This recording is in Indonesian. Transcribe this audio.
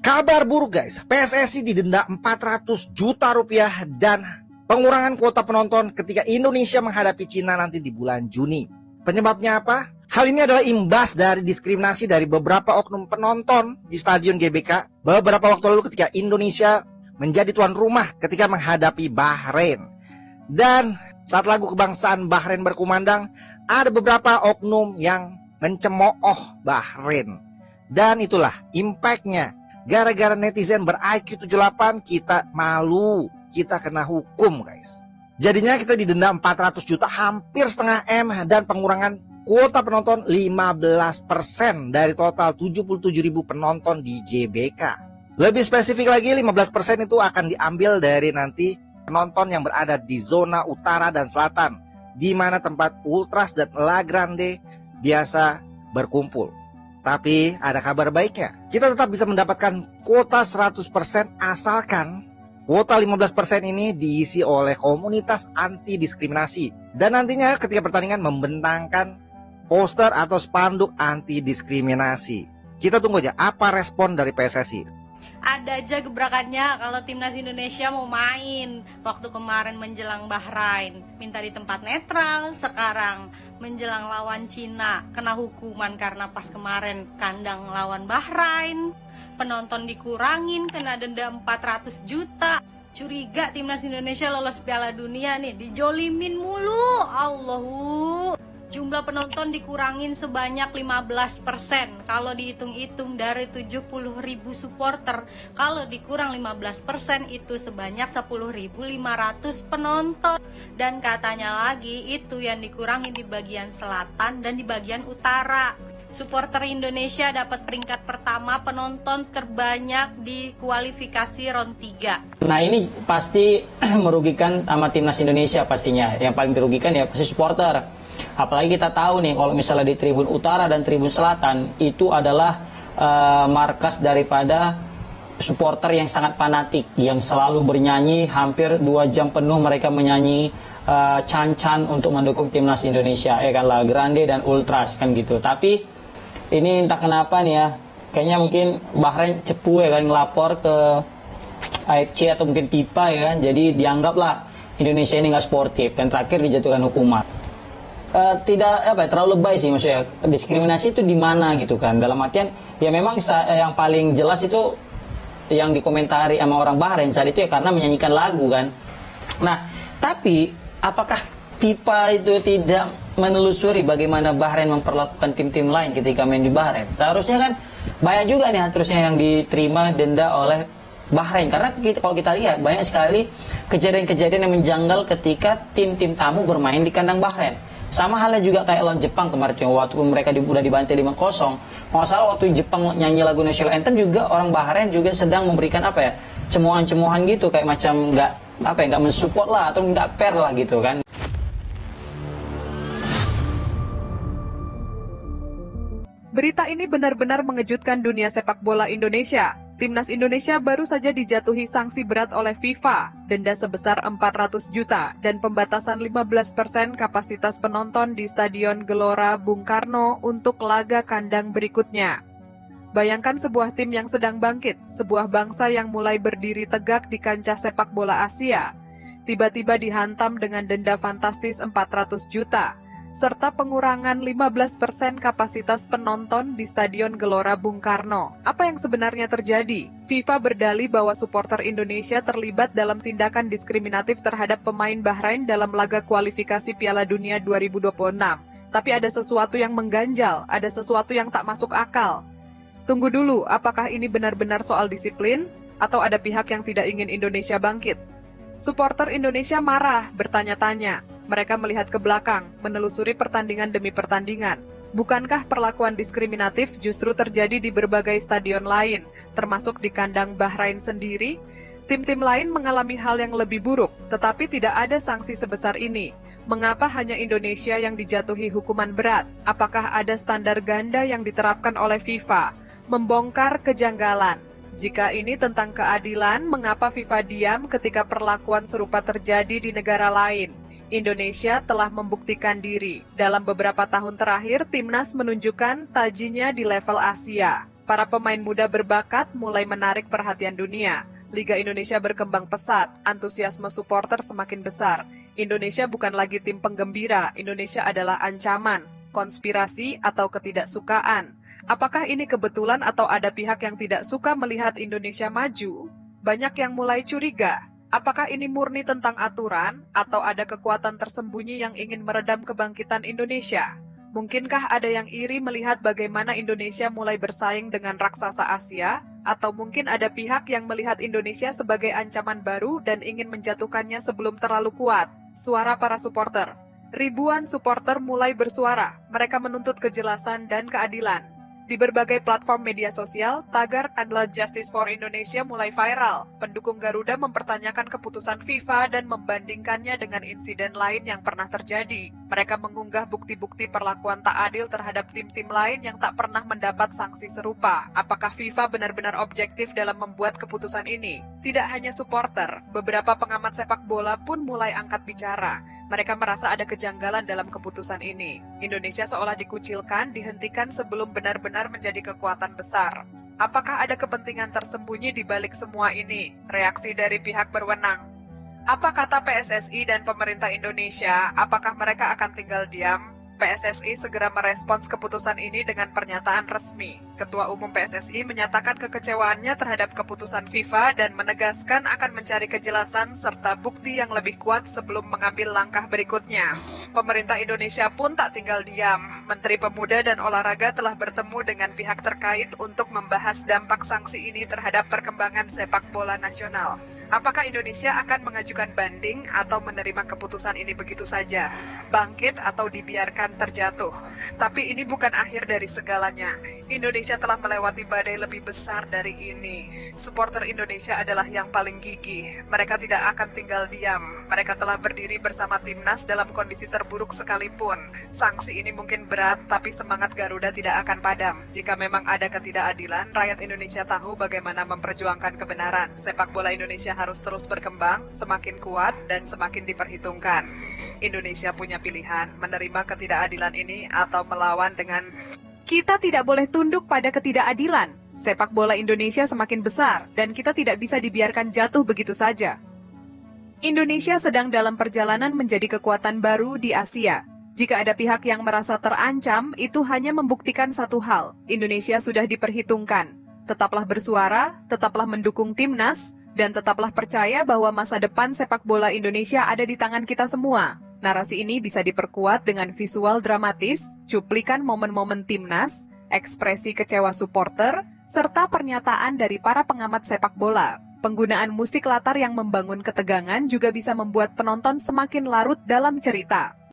Kabar buruk guys, PSSI didenda 400 juta rupiah dan pengurangan kuota penonton ketika Indonesia menghadapi Cina nanti di bulan Juni. Penyebabnya apa? Hal ini adalah imbas dari diskriminasi dari beberapa oknum penonton di Stadion GBK beberapa waktu lalu ketika Indonesia menjadi tuan rumah ketika menghadapi Bahrain. Dan saat lagu kebangsaan Bahrain berkumandang, ada beberapa oknum yang mencemooh Bahrain. Dan itulah impactnya. Gara-gara netizen ber-IQ 78, kita malu, kita kena hukum guys. Jadinya kita didenda 400 juta, hampir setengah M, dan pengurangan kuota penonton 15% dari total 77.000 penonton di GBK. Lebih spesifik lagi, 15% itu akan diambil dari nanti penonton yang berada di zona utara dan selatan, di mana tempat Ultras dan La Grande biasa berkumpul. Tapi ada kabar baiknya, kita tetap bisa mendapatkan kuota 100% asalkan kuota 15% ini diisi oleh komunitas anti diskriminasi. Dan nantinya ketika pertandingan membentangkan poster atau spanduk anti diskriminasi. Kita tunggu aja apa respon dari PSSI. Ada aja gebrakannya kalau timnas Indonesia mau main. Waktu kemarin menjelang Bahrain minta di tempat netral, sekarang menjelang lawan Cina kena hukuman karena pas kemarin kandang lawan Bahrain. Penonton dikurangin, kena denda 400 juta. Curiga timnas Indonesia lolos Piala Dunia nih, dijolimin mulu. Allahu. Jumlah penonton dikurangin sebanyak 15%. Kalau dihitung-hitung dari 70.000 supporter, kalau dikurang 15% itu sebanyak 10.500 penonton. Dan katanya lagi itu yang dikurangi di bagian selatan dan di bagian utara. Supporter Indonesia dapat peringkat pertama penonton terbanyak di kualifikasi round 3. Nah ini pasti merugikan sama timnas Indonesia pastinya. Yang paling dirugikan ya pasti supporter. Apalagi kita tahu nih kalau misalnya di Tribun Utara dan Tribun Selatan itu adalah markas daripada supporter yang sangat fanatik, yang selalu bernyanyi hampir 2 jam penuh mereka menyanyi can-can untuk mendukung timnas Indonesia, ya kan, La Grande dan Ultras kan gitu. Tapi ini entah kenapa nih ya, kayaknya mungkin Bahrain cepu ya kan ngelapor ke AFC atau mungkin FIFA ya kan, jadi dianggaplah Indonesia ini nggak sportif dan terakhir dijatuhkan hukuman. Tidak terlalu lebay sih maksudnya, diskriminasi itu di mana gitu kan, dalam artian ya memang yang paling jelas itu yang dikomentari sama orang Bahrain saat itu ya karena menyanyikan lagu kan. Nah tapi apakah FIFA itu tidak menelusuri bagaimana Bahrain memperlakukan tim-tim lain ketika main di Bahrain? Seharusnya kan banyak juga nih harusnya yang diterima denda oleh Bahrain, karena kalau kita lihat banyak sekali kejadian-kejadian yang menjanggal ketika tim-tim tamu bermain di kandang Bahrain. Sama halnya juga kayak lawan Jepang kemarin, waktu mereka udah dibantai 5-0. Masalah waktu Jepang nyanyi lagu National Anthem juga orang Bahrain juga sedang memberikan cemohan-cemohan gitu, kayak macam nggak mensupport lah atau nggak fair lah gitu kan. Berita ini benar-benar mengejutkan dunia sepak bola Indonesia. Timnas Indonesia baru saja dijatuhi sanksi berat oleh FIFA, denda sebesar 400 juta, dan pembatasan 15% kapasitas penonton di Stadion Gelora Bung Karno untuk laga kandang berikutnya. Bayangkan sebuah tim yang sedang bangkit, sebuah bangsa yang mulai berdiri tegak di kancah sepak bola Asia, tiba-tiba dihantam dengan denda fantastis 400 juta. Serta pengurangan 15% kapasitas penonton di Stadion Gelora Bung Karno. Apa yang sebenarnya terjadi? FIFA berdalih bahwa supporter Indonesia terlibat dalam tindakan diskriminatif terhadap pemain Bahrain dalam laga kualifikasi Piala Dunia 2026. Tapi ada sesuatu yang mengganjal, ada sesuatu yang tak masuk akal. Tunggu dulu, apakah ini benar-benar soal disiplin? Atau ada pihak yang tidak ingin Indonesia bangkit? Supporter Indonesia marah, bertanya-tanya. Mereka melihat ke belakang, menelusuri pertandingan demi pertandingan. Bukankah perlakuan diskriminatif justru terjadi di berbagai stadion lain, termasuk di kandang Bahrain sendiri? Tim-tim lain mengalami hal yang lebih buruk, tetapi tidak ada sanksi sebesar ini. Mengapa hanya Indonesia yang dijatuhi hukuman berat? Apakah ada standar ganda yang diterapkan oleh FIFA? Membongkar kejanggalan. Jika ini tentang keadilan, mengapa FIFA diam ketika perlakuan serupa terjadi di negara lain? Indonesia telah membuktikan diri. Dalam beberapa tahun terakhir, timnas menunjukkan tajinya di level Asia. Para pemain muda berbakat mulai menarik perhatian dunia. Liga Indonesia berkembang pesat, antusiasme supporter semakin besar. Indonesia bukan lagi tim penggembira, Indonesia adalah ancaman, konspirasi, atau ketidaksukaan. Apakah ini kebetulan atau ada pihak yang tidak suka melihat Indonesia maju? Banyak yang mulai curiga. Apakah ini murni tentang aturan, atau ada kekuatan tersembunyi yang ingin meredam kebangkitan Indonesia? Mungkinkah ada yang iri melihat bagaimana Indonesia mulai bersaing dengan raksasa Asia? Atau mungkin ada pihak yang melihat Indonesia sebagai ancaman baru dan ingin menjatuhkannya sebelum terlalu kuat? Suara para supporter. Ribuan supporter mulai bersuara. Mereka menuntut kejelasan dan keadilan. Di berbagai platform media sosial, tagar adalah Justice for Indonesia mulai viral. Pendukung Garuda mempertanyakan keputusan FIFA dan membandingkannya dengan insiden lain yang pernah terjadi. Mereka mengunggah bukti-bukti perlakuan tak adil terhadap tim-tim lain yang tak pernah mendapat sanksi serupa. Apakah FIFA benar-benar objektif dalam membuat keputusan ini? Tidak hanya supporter, beberapa pengamat sepak bola pun mulai angkat bicara. Mereka merasa ada kejanggalan dalam keputusan ini. Indonesia seolah dikucilkan, dihentikan sebelum benar-benar menjadi kekuatan besar. Apakah ada kepentingan tersembunyi di balik semua ini? Reaksi dari pihak berwenang. Apa kata PSSI dan pemerintah Indonesia? Apakah mereka akan tinggal diam? PSSI segera merespons keputusan ini dengan pernyataan resmi. Ketua Umum PSSI menyatakan kekecewaannya terhadap keputusan FIFA dan menegaskan akan mencari kejelasan serta bukti yang lebih kuat sebelum mengambil langkah berikutnya. Pemerintah Indonesia pun tak tinggal diam. Menteri Pemuda dan Olahraga telah bertemu dengan pihak terkait untuk membahas dampak sanksi ini terhadap perkembangan sepak bola nasional. Apakah Indonesia akan mengajukan banding atau menerima keputusan ini begitu saja? Bangkit atau dibiarkan terjatuh. Tapi ini bukan akhir dari segalanya. Indonesia telah melewati badai lebih besar dari ini. Supporter Indonesia adalah yang paling gigih. Mereka tidak akan tinggal diam. Mereka telah berdiri bersama timnas dalam kondisi terburuk sekalipun. Sanksi ini mungkin berat, tapi semangat Garuda tidak akan padam. Jika memang ada ketidakadilan, rakyat Indonesia tahu bagaimana memperjuangkan kebenaran. Sepak bola Indonesia harus terus berkembang, semakin kuat, dan semakin diperhitungkan. Indonesia punya pilihan, menerima ketidakadilan ini atau melawan dengan... Kita tidak boleh tunduk pada ketidakadilan. Sepak bola Indonesia semakin besar, dan kita tidak bisa dibiarkan jatuh begitu saja. Indonesia sedang dalam perjalanan menjadi kekuatan baru di Asia. Jika ada pihak yang merasa terancam, itu hanya membuktikan satu hal. Indonesia sudah diperhitungkan. Tetaplah bersuara, tetaplah mendukung timnas, dan tetaplah percaya bahwa masa depan sepak bola Indonesia ada di tangan kita semua. Narasi ini bisa diperkuat dengan visual dramatis, cuplikan momen-momen timnas, ekspresi kecewa supporter, serta pernyataan dari para pengamat sepak bola. Penggunaan musik latar yang membangun ketegangan juga bisa membuat penonton semakin larut dalam cerita.